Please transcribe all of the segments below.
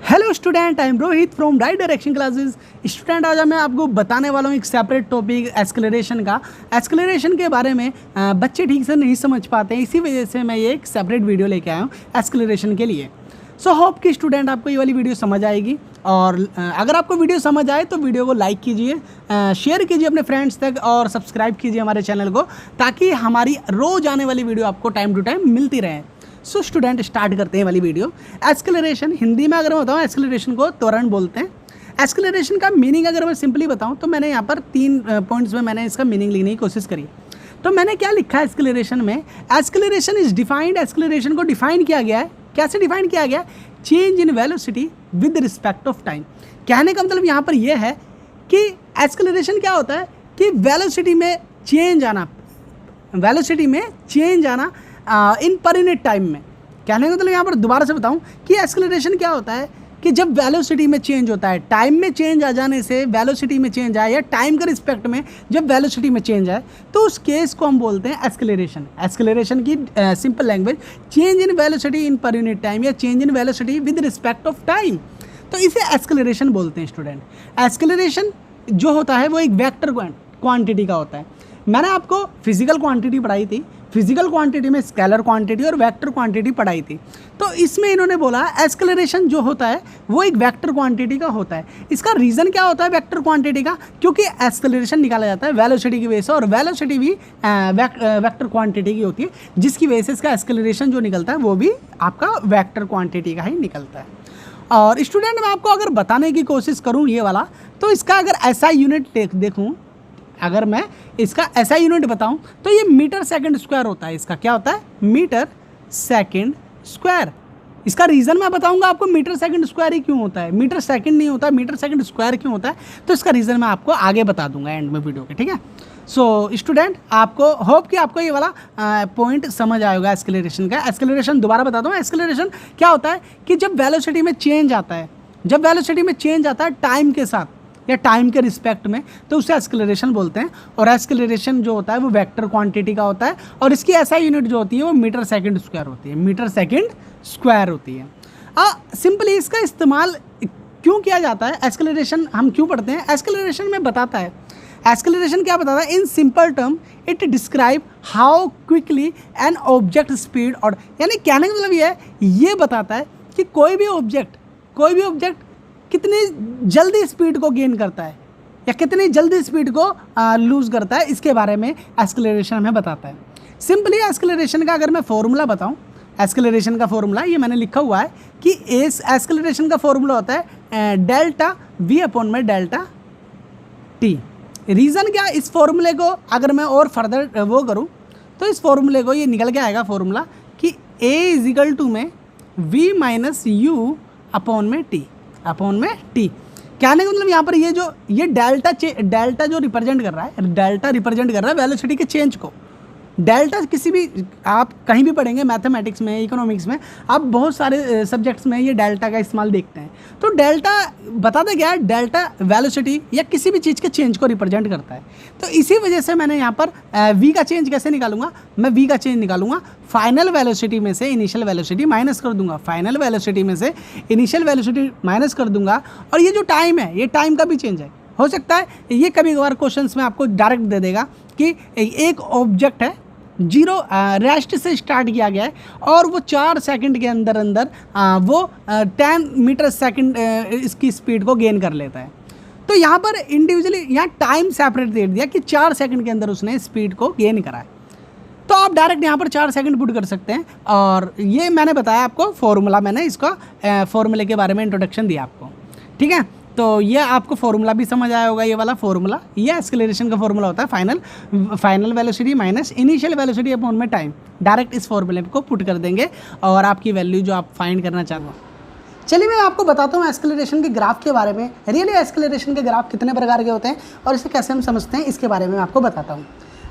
Hello student, I am Rohit from right direction classes. Student, आज मैं आपको बताने वाला हूँ एक सेपरेट टॉपिक एक्सेलरेशन का। एक्सेलरेशन के बारे में बच्चे ठीक से नहीं समझ पाते हैं, इसी वजह से मैं ये एक सेपरेट वीडियो लेके आया हूँ एक्सेलरेशन के लिए। सो होप कि स्टूडेंट आपको ये वाली वीडियो समझ आएगी, और अगर आपको वीडियो समझ आए तो वीडियो को लाइक कीजिए, शेयर कीजिए अपने फ्रेंड्स तक और सब्सक्राइब कीजिए हमारे चैनल को, ताकि हमारी रोज़ आने वाली वीडियो आपको टाइम टू टाइम मिलती रहे। सो स्टूडेंट, स्टार्ट करते हैं वाली वीडियो। एक्सेलरेशन, हिंदी में अगर मैं बताऊँ एक्सेलरेशन को त्वरण बोलते हैं। एक्सेलरेशन का मीनिंग अगर मैं सिंपली बताऊँ तो मैंने यहाँ पर 3 पॉइंट्स में मैंने इसका मीनिंग लिखने की कोशिश करी। तो मैंने क्या लिखा है एक्सेलरेशन में? एक्सेलरेशन इज डिफाइंड, एक्सेलरेशन को डिफाइन किया गया है। कैसे डिफाइन किया गया? Change in velocity with respect of time. कहने का मतलब यहाँ पर यह है कि एक्सेलरेशन क्या होता है कि वेलोसिटी में चेंज आना, वेलोसिटी में चेंज आना इन पर यूनिट टाइम में। कहने का मतलब यहाँ पर दोबारा से बताऊँ कि एक्सेलरेशन क्या होता है कि जब वेलोसिटी में चेंज होता है, टाइम में चेंज आ जाने से वेलोसिटी में चेंज आए, या टाइम के रिस्पेक्ट में जब वेलोसिटी में चेंज आए, तो उस केस को हम बोलते हैं एक्सेलरेशन। एक्सेलरेशन की simple language change in velocity in per unit time, या change in velocity with respect of time, तो इसे एक्सेलरेशन बोलते हैं स्टूडेंट। एक्सेलरेशन जो होता है वो एक वेक्टर क्वांटिटी का होता है। मैंने आपको फिजिकल क्वांटिटी पढ़ाई थी, फिजिकल क्वांटिटी में स्केलर क्वांटिटी और वेक्टर क्वांटिटी पढ़ाई थी। तो इसमें इन्होंने बोला एक्सेलरेशन जो होता है वो एक वेक्टर क्वांटिटी का होता है। इसका रीज़न क्या होता है वेक्टर क्वांटिटी का? क्योंकि एक्सेलरेशन निकाला जाता है वेलोसिटी की वजह से, और वेलोसिटी भी वेक्टर क्वांटिटी की होती है, जिसकी वजह से इसका एक्सेलरेशन जो निकलता है वो भी आपका वेक्टर क्वांटिटी का ही निकलता है। और स्टूडेंट, मैं आपको अगर बताने की कोशिश करूँ ये वाला, तो इसका अगर ऐसा यूनिट देखूँ, अगर मैं इसका ऐसा यूनिट बताऊं तो ये मीटर सेकंड स्क्वायर होता है। इसका क्या होता है? Metre second square. इसका रीज़न मैं बताऊंगा आपको मीटर सेकंड स्क्वायर ही क्यों होता है, मीटर सेकंड नहीं होता, मीटर सेकंड स्क्वायर क्यों होता है, तो इसका रीज़न मैं आपको आगे बता दूंगा एंड में वीडियो के, ठीक है। सो स्टूडेंट, आपको होप कि आपको ये वाला पॉइंट समझ आएगा एक्सेलरेशन का। एक्सेलरेशन दोबारा बताता हूँ। एक्सेलरेशन क्या होता है कि जब वेलोसिटी में चेंज आता है, जब वेलोसिटी में चेंज आता है टाइम के साथ या टाइम के रिस्पेक्ट में, तो उसे एक्सेलरेशन बोलते हैं। और एक्सेलरेशन जो होता है वो वेक्टर क्वांटिटी का होता है, और इसकी ऐसा यूनिट जो होती है वो मीटर सेकंड स्क्वायर होती है, मीटर सेकंड स्क्वायर होती है। सिंपली इसका इस्तेमाल क्यों किया जाता है, एक्सेलरेशन हम क्यों पढ़ते हैं? एक्सेलरेशन में बताता है, एक्सेलरेशन क्या बताता है? In simple term it describe how quickly an object speed, और यानी कहने का मतलब ये बताता है कि कोई भी ऑब्जेक्ट कितनी जल्दी स्पीड को गेन करता है या कितनी जल्दी स्पीड को लूज़ करता है, इसके बारे में एक्सेलरेशन हमें बताता है। सिंपली एक्सेलरेशन का अगर मैं फॉर्मूला बताऊं, एक्सेलरेशन का फॉर्मूला ये मैंने लिखा हुआ है कि इस एक्सेलरेशन का फॉर्मूला होता है डेल्टा v अपॉन में डेल्टा t। रीज़न क्या? इस फॉर्मूले को अगर मैं और फर्दर वो करूँ तो इस फॉर्मूले को ये निकल के आएगा फॉर्मूला कि a इज इक्वल टू में v माइनस u अपॉन में t, अपॉन में t। कहने का मतलब यहाँ पर ये डेल्टा जो रिप्रेजेंट कर रहा है, डेल्टा रिप्रेजेंट कर रहा है वेलोसिटी के चेंज को। डेल्टा किसी भी आप कहीं भी पढ़ेंगे, मैथमेटिक्स में, इकोनॉमिक्स में, आप बहुत सारे सब्जेक्ट्स में ये डेल्टा का इस्तेमाल देखते हैं। तो डेल्टा बताते क्या है? डेल्टा वेलोसिटी या किसी भी चीज़ के चेंज को रिप्रेजेंट करता है। तो इसी वजह से मैंने यहाँ पर v का चेंज कैसे निकालूंगा? मैं v का चेंज निकालूंगा फाइनल वेलोसिटी में से इनिशियल वेलोसिटी माइनस कर दूंगा, फाइनल वेलोसिटी में से इनिशियल वेलोसिटी माइनस कर दूंगा। और ये जो टाइम है, ये टाइम का भी चेंज है। हो सकता है ये कभी कभार क्वेश्चंस में आपको डायरेक्ट दे देगा कि एक ऑब्जेक्ट है, जीरो रेस्ट से स्टार्ट किया गया है, और वो 4 सेकंड के अंदर वो 10 मीटर सेकंड इसकी स्पीड को गेन कर लेता है। तो यहाँ पर इंडिविजुअली यहाँ टाइम सेपरेट दे दिया कि 4 सेकंड के अंदर उसने स्पीड को गेन करा है। तो आप डायरेक्ट यहाँ पर 4 सेकंड पुट कर सकते हैं। और ये मैंने बताया आपको फॉर्मूला, मैंने इसका फॉर्मूले के बारे में इंट्रोडक्शन दिया आपको, ठीक है। तो ये आपको फॉर्मूला भी समझ आया होगा। ये वाला फॉर्मूला, ये एक्सेलरेशन का फॉर्मूला होता है final velocity minus initial velocity upon में टाइम। डायरेक्ट इस फॉर्मूले को पुट कर देंगे और आपकी वैल्यू जो आप फाइंड करना चाहते हो। चलिए मैं आपको बताता हूँ एक्सेलरेशन के ग्राफ के बारे में। रियली एक्सेलरेशन के ग्राफ कितने प्रकार के होते हैं और इसे कैसे हम समझते हैं, इसके बारे में मैं आपको बताता हूँ।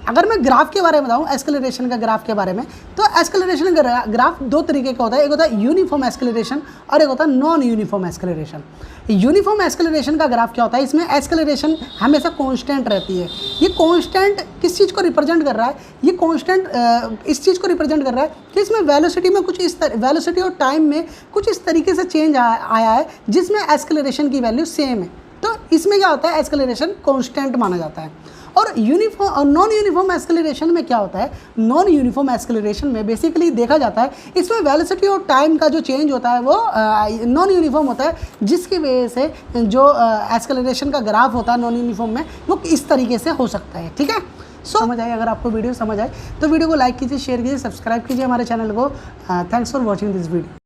अगर मैं ग्राफ के बारे में बताऊँ, एक्सेलरेशन का ग्राफ के बारे में, तो एक्सेलरेशन का ग्राफ दो तरीके का होता है। एक होता है यूनिफॉर्म एक्सेलरेशन और एक होता है non uniform acceleration. Uniform acceleration का ग्राफ क्या होता है, इसमें एक्सेलरेशन हमेशा कांस्टेंट रहती है। ये कांस्टेंट किस चीज़ को रिप्रेजेंट कर रहा है, ये कांस्टेंट इस चीज़ को रिप्रेजेंट कर रहा है कि इसमें वेलोसिटी में कुछ इस तरह, वेलोसिटी और टाइम में कुछ इस तरीके से चेंज आया है जिसमें एक्सेलरेशन की वैल्यू सेम है। तो इसमें क्या होता है, एक्सेलरेशन कांस्टेंट माना जाता है। और यूनिफॉर्म और नॉन यूनिफॉर्म एक्सेलरेशन में क्या होता है, नॉन यूनिफॉर्म एक्सेलरेशन में बेसिकली देखा जाता है इसमें वेलोसिटी और टाइम का जो चेंज होता है वो नॉन यूनिफॉर्म होता है, जिसकी वजह से जो एक्सेलरेशन का ग्राफ होता है नॉन यूनिफॉर्म में वो इस तरीके से हो सकता है। ठीक है, समझ आए? अगर आपको वीडियो समझ आए तो वीडियो को लाइक कीजिए, शेयर कीजिए, सब्सक्राइब कीजिए हमारे चैनल को। Thanks for watching this video.